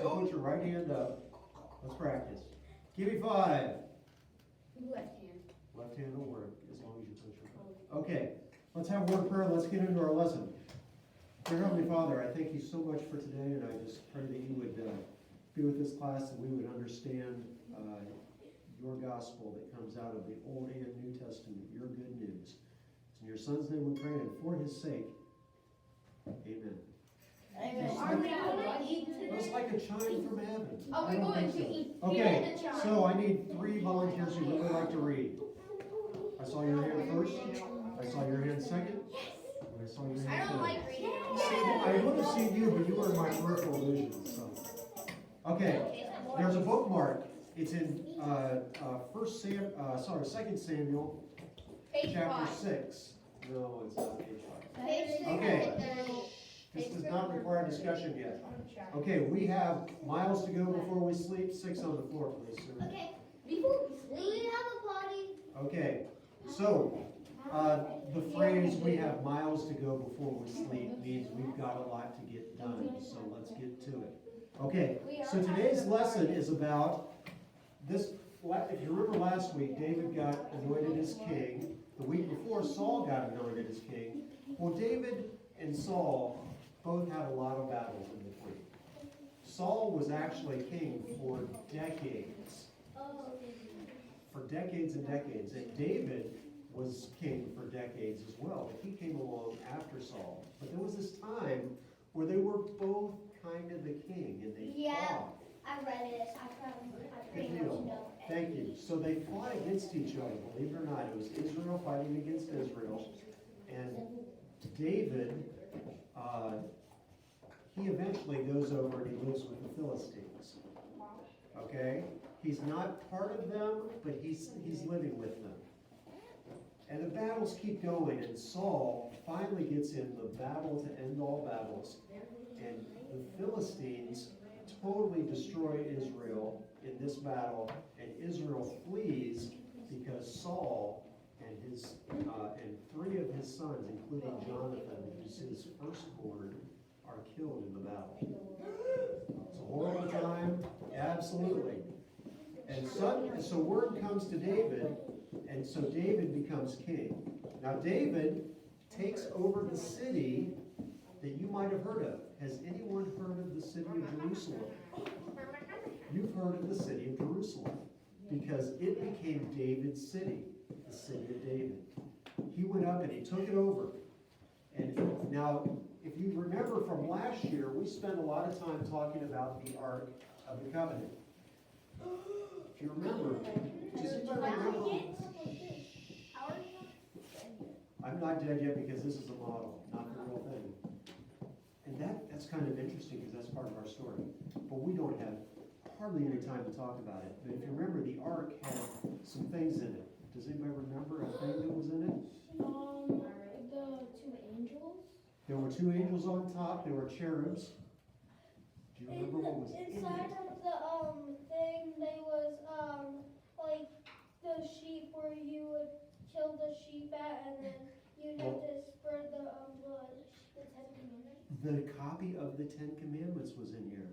so put your right hand up. Let's practice. Give me 5. Left hand. Left hand will work as long as you put your phone. Okay, let's have word prayer. Let's get into our lesson. Dear Heavenly Father, I thank you so much for today, and I just pray that you would be with this class and we would understand your gospel that comes out of the Old and New Testament, your good news. It's in your Son's name we pray, and for his sake, amen. Amen. Are we going to eat today? It's like a chime from heaven. Are we I don't going think to so. eat? Okay, so I need 3 volunteers who really like to read. I saw your hand first. I saw your hand second. And I saw your hand I don't third. like reading. See, I would have seen you, but you were in my peripheral vision. So, okay, there's a bookmark. It's in 2 Samuel, Page chapter 5. 6. No, it's not page 5. Page 6. Okay. This does not require discussion yet. Okay, we have miles to go before we sleep. 6 on the floor, please, sir. Okay. Before we sleep. We have a potty. Okay, so the phrase "we have miles to go before we sleep" means we've got a lot to get done. So let's get to it. Okay, so today's lesson is about this. If you remember last week, David got anointed as king. The week before, Saul got anointed as king. Well, David and Saul both had a lot of battles in between. Saul was actually king for decades. For decades and decades. And David was king for decades as well. But he came along after Saul. But there was this time where they were both kind of the king, and they fought. I read it. I pretty Good much deal. know. Thank you. So they fought against each other, believe it or not. It was Israel fighting against Israel. And David, he eventually goes over and he lives with the Philistines. Okay? He's not part of them, but he's living with them. And the battles keep going, and Saul finally gets in the battle to end all battles. And the Philistines totally destroy Israel in this battle, and Israel flees because Saul and his and 3 of his sons, including Jonathan, who's his firstborn, are killed in the battle. It's a horrible time, absolutely. And so word comes to David, and so David becomes king. Now David takes over the city that you might have heard of. Has anyone heard of the city of Jerusalem? You've heard of the city of Jerusalem because it became David's city, the city of David. He went up and he took it over. And now, if you remember from last year, we spent a lot of time talking about the Ark of the Covenant. If you remember, does anybody remember? I'm not dead yet because this is a model, not the real thing. And that's kind of interesting because that's part of our story. But we don't have hardly any time to talk about it. But if you remember, the Ark had some things in it. Does anybody remember a thing that was in it? The 2 angels. There were 2 angels on top. There were cherubs. Do you remember what was in Inside it? of the thing, there was like the sheep where you would kill the sheep at, and then you'd have to spread the blood. The 10 Commandments. The copy of the 10 Commandments was in here.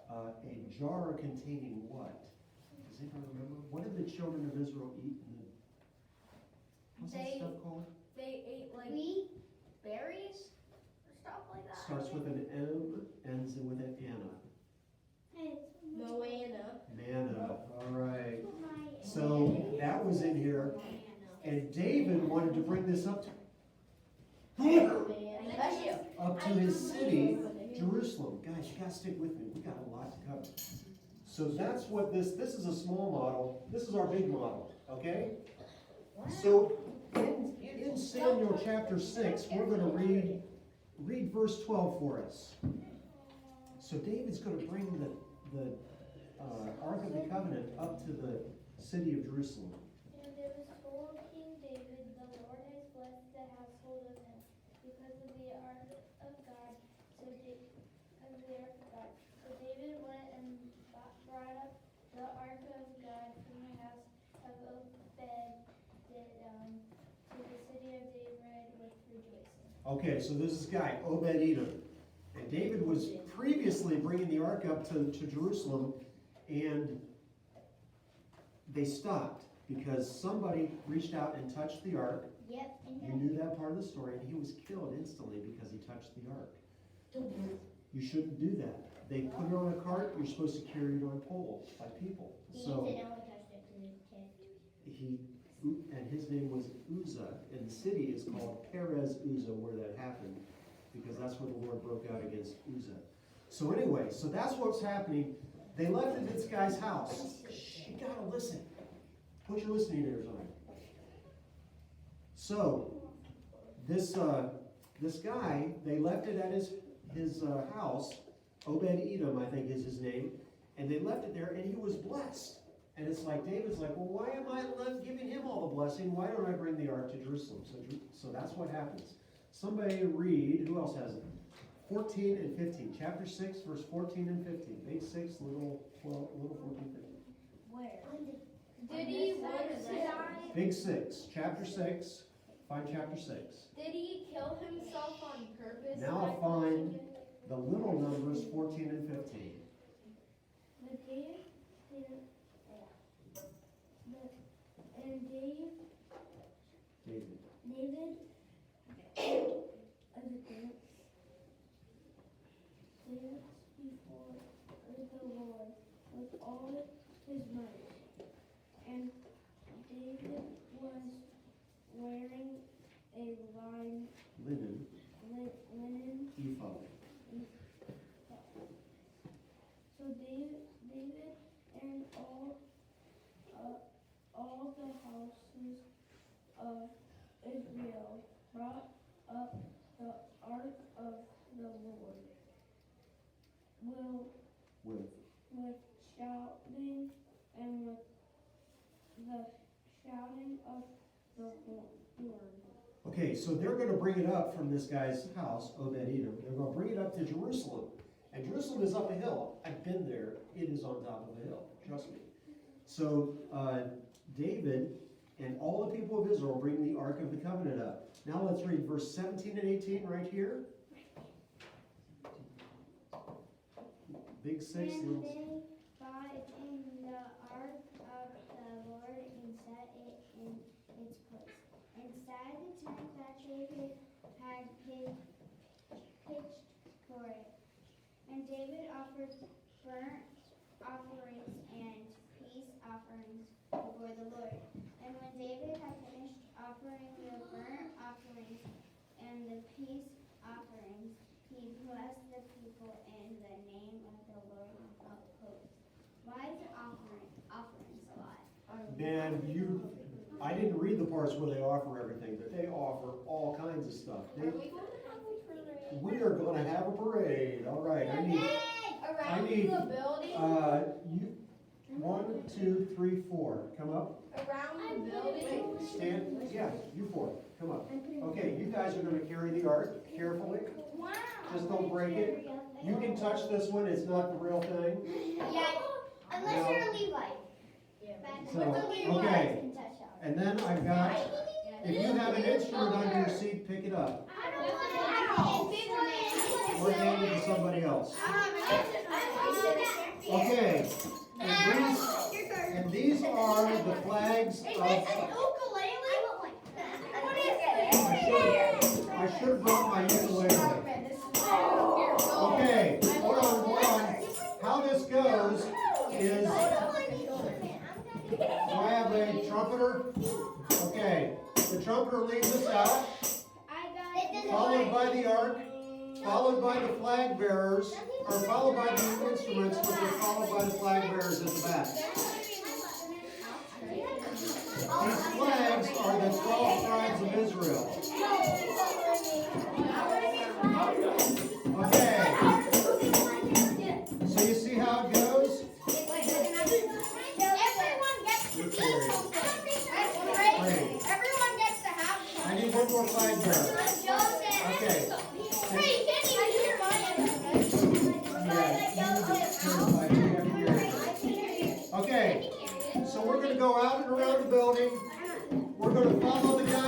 A jar containing what? Does anybody remember? What did the children of Israel eat? What's that stuff called? They ate like Wheat. berries or stuff like that. Starts with an M, ends with an Anna. Moana. Manna. All right. So that was in here, and David wanted to bring this up to his city, Jerusalem. Guys, you gotta stick with me. We got a lot to cover. So that's what this is a small model. This is our big model, okay? So in Samuel chapter 6, we're going to read verse 12 for us. So David's going to bring the Ark of the Covenant up to the city of Jerusalem. And it was told King David, the Lord has blessed the household of him because of the ark of God. So David went and brought up the ark of God from the house of Obed to the city of David with rejoicing. Okay, so this is guy, Obed-Edom. And David was previously bringing the ark up to Jerusalem, and they stopped because somebody reached out and touched the ark. Yep. You knew that part of the story, and he was killed instantly because he touched the ark. You shouldn't do that. They put it on a cart, you're supposed to carry it on poles by people. So and his name was Uzzah, and the city is called Perez Uzzah where that happened, because that's where the Lord broke out against Uzzah. So anyway, so that's what's happening. They left at this guy's house. Shh, you gotta listen. Put your listening ears on. So this guy, they left it at his house. Obed-Edom, I think is his name, and they left it there, and he was blessed. And it's like, David's like, well, why am I giving him all the blessing? Why don't I bring the ark to Jerusalem? So that's what happens. Somebody read, who else has it? 14 and 15. Chapter 6, verse 14 and 15. Big 6, little 12, little 14, 15. Where? Did he once die? Big 6, chapter 6. Find chapter 6. Did he kill himself on purpose? Now find the little numbers 14 and 15. David. Danced before the Lord with all his might, and David was wearing a Linen. linen. Ephod. So David and all the houses of Israel brought up the ark of the Lord with shouting and with the shouting of the horn. Okay, so they're going to bring it up from this guy's house, Obed-Edom. They're going to bring it up to Jerusalem. And Jerusalem is up a hill. I've been there. It is on top of a hill. Trust me. So David and all the people of Israel bring the Ark of the Covenant up. Now let's read verse 17 and 18 right here. Big 6. And they brought in the ark of the Lord and set it in its place, inside the tent that David had pitched for it. And David offered burnt offerings and peace offerings before the Lord. And when David had finished offering the burnt offerings and the peace offerings, he blessed the people in the name of the Lord of hosts. Why is offerings a lot? Man, I didn't read the parts where they offer everything, but they offer all kinds of stuff. We are going to have a parade. All right, I need The building? you 1, 2, 3, 4. Come up. Around the building? Stand. Yeah, you 4. Come up. Okay, you guys are going to carry the ark carefully. Wow. Just don't break it. You can touch this one. It's not the real thing. Yeah, unless you're a Levite. So, But the Levites okay. can touch that. And then I've got, if you have an instrument under your seat, pick it up. I don't want to Or hand it to somebody else. Okay. And these are the flags of... I should have brought my ukulele. Okay, hold on. How this goes is... Do I have a trumpeter? Okay, the trumpeter leads us out, followed by the ark, followed by the flag bearers, or followed by the instruments, which are followed by the flag bearers at the back. These flags are the 12 tribes of Israel. Okay, so you see how it goes? I need one more flag bearer. Okay. Okay, so we're going to go out and around the building. We're going to follow the guy